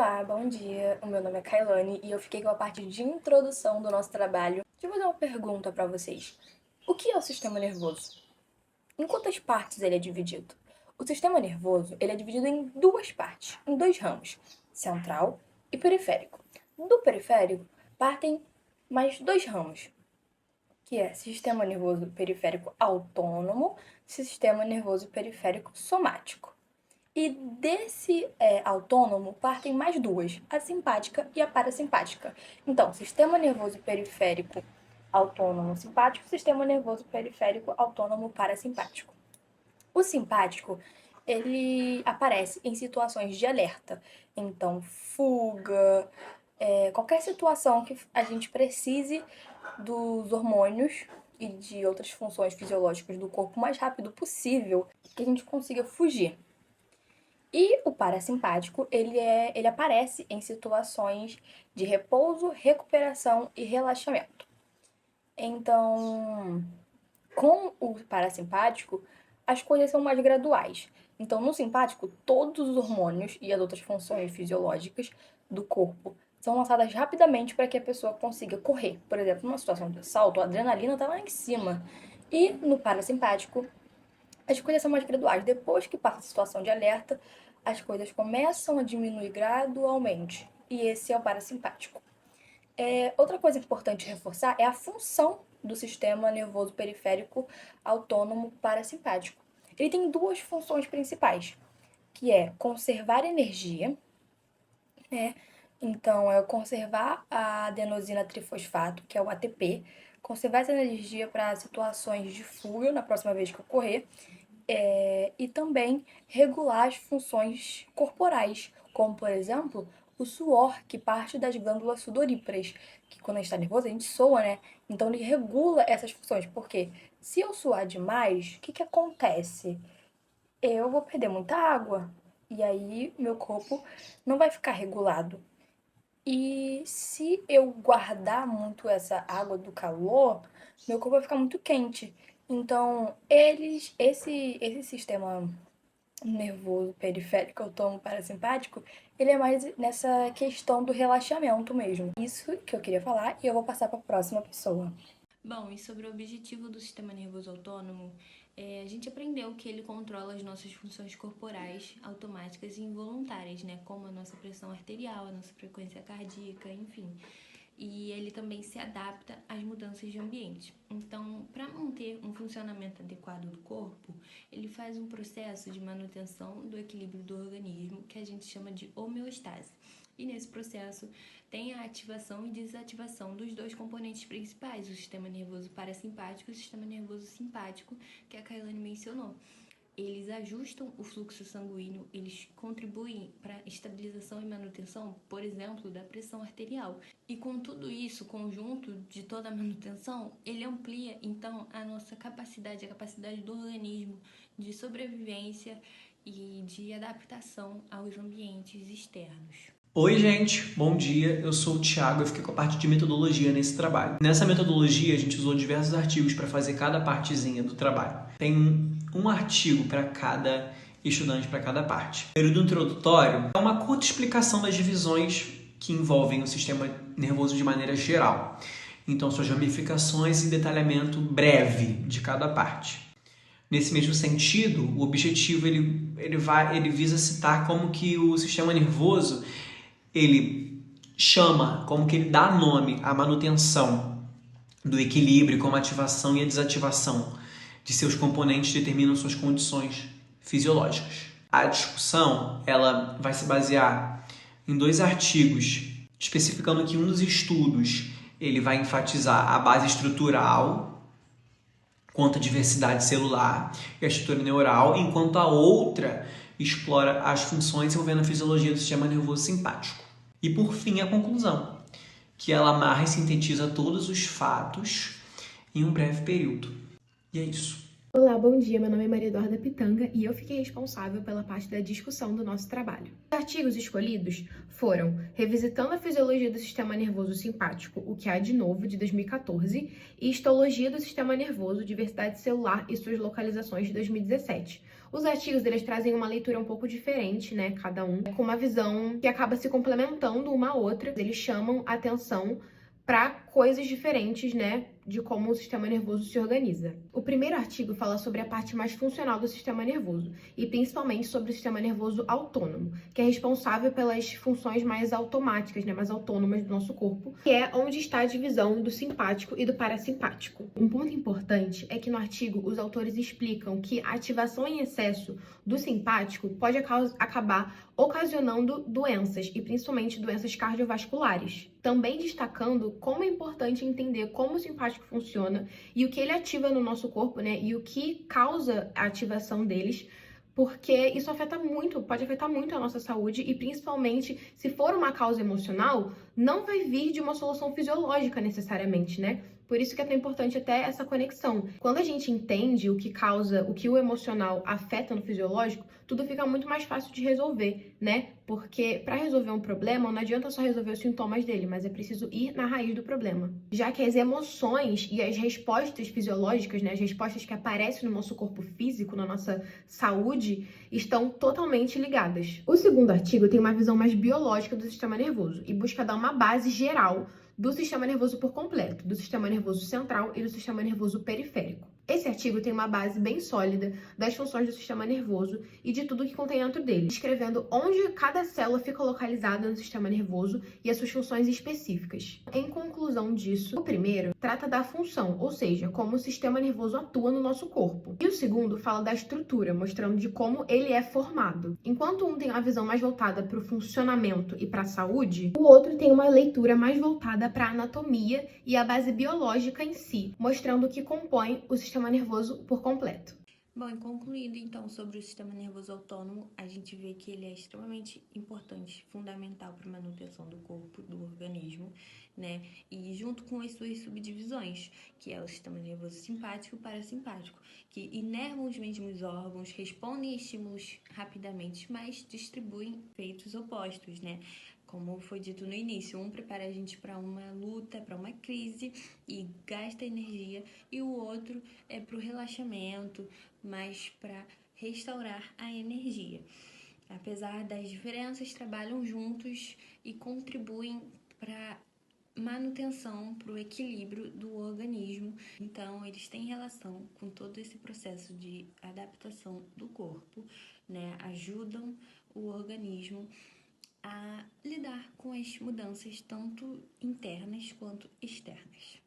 Olá, bom dia. O meu nome é Kailane e eu fiquei com a parte de introdução do nosso trabalho. Deixa eu fazer uma pergunta para vocês. O que é o sistema nervoso? Em quantas partes ele é dividido? O sistema nervoso ele é dividido em duas partes, em dois ramos, central e periférico. Do periférico partem mais dois ramos, que é sistema nervoso periférico autônomo e sistema nervoso periférico somático. E desse autônomo partem mais duas, a simpática e a parasimpática. Então, sistema nervoso periférico autônomo simpático, sistema nervoso periférico autônomo parasimpático. O simpático, ele aparece em situações de alerta. Então, fuga, qualquer situação que a gente precise dos hormônios e de outras funções fisiológicas do corpo o mais rápido possível, que a gente consiga fugir. E o parasimpático, ele aparece em situações de repouso, recuperação e relaxamento. Então, com o parasimpático, as coisas são mais graduais. Então, no simpático, todos os hormônios e as outras funções fisiológicas do corpo são lançadas rapidamente para que a pessoa consiga correr. Por exemplo, numa situação de assalto, a adrenalina está lá em cima. E no parasimpático, as coisas são mais graduais. Depois que passa a situação de alerta, as coisas começam a diminuir gradualmente. E esse é o parasimpático. Outra coisa importante reforçar é a função do sistema nervoso periférico autônomo parasimpático. Ele tem duas funções principais, que é conservar energia, né? Então, é conservar a adenosina trifosfato, que é o ATP, conservar essa energia para situações de fuga na próxima vez que ocorrer, e também regular as funções corporais, como, por exemplo, o suor, que parte das glândulas sudoríparas, que quando a gente está nervoso, a gente soa, né? Então, ele regula essas funções, porque se eu suar demais, o que acontece? Eu vou perder muita água, e aí meu corpo não vai ficar regulado. E se eu guardar muito essa água do calor, meu corpo vai ficar muito quente. Então, esse sistema nervoso periférico autônomo parasimpático, ele é mais nessa questão do relaxamento mesmo. Isso que eu queria falar e eu vou passar para a próxima pessoa. Bom, e sobre o objetivo do sistema nervoso autônomo, a gente aprendeu que ele controla as nossas funções corporais automáticas e involuntárias, né? Como a nossa pressão arterial, a nossa frequência cardíaca, enfim. E ele também se adapta às mudanças de ambiente. Então, para manter um funcionamento adequado do corpo, ele faz um processo de manutenção do equilíbrio do organismo que a gente chama de homeostase. E nesse processo tem a ativação e desativação dos dois componentes principais, o sistema nervoso parasimpático e o sistema nervoso simpático, que a Kailane mencionou. Eles ajustam o fluxo sanguíneo, eles contribuem para a estabilização e manutenção, por exemplo, da pressão arterial. E com tudo isso, conjunto de toda a manutenção, ele amplia então a nossa capacidade, a capacidade do organismo de sobrevivência e de adaptação aos ambientes externos. Oi, gente, bom dia. Eu sou o Thiago, eu fiquei com a parte de metodologia nesse trabalho. Nessa metodologia, a gente usou diversos artigos para fazer cada partezinha do trabalho. Tem um artigo para cada estudante, para cada parte. O período introdutório é uma curta explicação das divisões que envolvem o sistema nervoso de maneira geral. Então, suas ramificações e detalhamento breve de cada parte. Nesse mesmo sentido, o objetivo ele visa citar como que o sistema nervoso ele chama, como que ele dá nome à manutenção do equilíbrio, como a ativação e a desativação de seus componentes determinam suas condições fisiológicas. A discussão ela vai se basear em dois artigos, especificando que um dos estudos ele vai enfatizar a base estrutural quanto à diversidade celular e a estrutura neural, enquanto a outra explora as funções envolvendo a fisiologia do sistema nervoso simpático. E por fim, a conclusão, que ela amarra e sintetiza todos os fatos em um breve período. E é isso. Olá, bom dia. Meu nome é Maria Eduarda Pitanga e eu fiquei responsável pela parte da discussão do nosso trabalho. Os artigos escolhidos foram Revisitando a Fisiologia do Sistema Nervoso Simpático, o que há de novo, de 2014, e Histologia do Sistema Nervoso, Diversidade Celular e suas Localizações, de 2017. Os artigos, eles trazem uma leitura um pouco diferente, né, cada um, com uma visão que acaba se complementando uma à outra. Eles chamam atenção para coisas diferentes, né, de como o sistema nervoso se organiza. O primeiro artigo fala sobre a parte mais funcional do sistema nervoso, e principalmente sobre o sistema nervoso autônomo, que é responsável pelas funções mais automáticas, né, mais autônomas do nosso corpo, que é onde está a divisão do simpático e do parasimpático. Um ponto importante é que no artigo os autores explicam que a ativação em excesso do simpático pode acabar ocasionando doenças, e principalmente doenças cardiovasculares. Também destacando como é importante entender como o simpático funciona e o que ele ativa no nosso corpo, né? E o que causa a ativação deles, porque isso pode afetar muito a nossa saúde e principalmente se for uma causa emocional, não vai vir de uma solução fisiológica necessariamente, né? Por isso que é tão importante até essa conexão. Quando a gente entende o que causa, o que o emocional afeta no fisiológico, tudo fica muito mais fácil de resolver, né? Porque para resolver um problema, não adianta só resolver os sintomas dele, mas é preciso ir na raiz do problema. Já que as emoções e as respostas fisiológicas, né, as respostas que aparecem no nosso corpo físico, na nossa saúde, estão totalmente ligadas. O segundo artigo tem uma visão mais biológica do sistema nervoso e busca dar uma base geral do sistema nervoso por completo, do sistema nervoso central e do sistema nervoso periférico. Esse artigo tem uma base bem sólida das funções do sistema nervoso e de tudo que contém dentro dele, descrevendo onde cada célula fica localizada no sistema nervoso e as suas funções específicas. Em conclusão disso, o primeiro trata da função, ou seja, como o sistema nervoso atua no nosso corpo. E o segundo fala da estrutura, mostrando de como ele é formado. Enquanto um tem a visão mais voltada para o funcionamento e para a saúde, o outro tem uma leitura mais voltada para a anatomia e a base biológica em si, mostrando o que compõe o sistema nervoso por completo. Bom, e concluindo então sobre o sistema nervoso autônomo, a gente vê que ele é extremamente importante, fundamental para a manutenção do corpo, do organismo, né? E junto com as suas subdivisões, que é o sistema nervoso simpático e parasimpático, que inervam os mesmos órgãos, respondem a estímulos rapidamente, mas distribuem efeitos opostos, né? Como foi dito no início, um prepara a gente para uma luta, para uma crise e gasta energia, e o outro é para o relaxamento, mas para restaurar a energia. Apesar das diferenças, trabalham juntos e contribuem para manutenção, para o equilíbrio do organismo. Então, eles têm relação com todo esse processo de adaptação do corpo, né? Ajudam o organismo a lidar com as mudanças tanto internas quanto externas.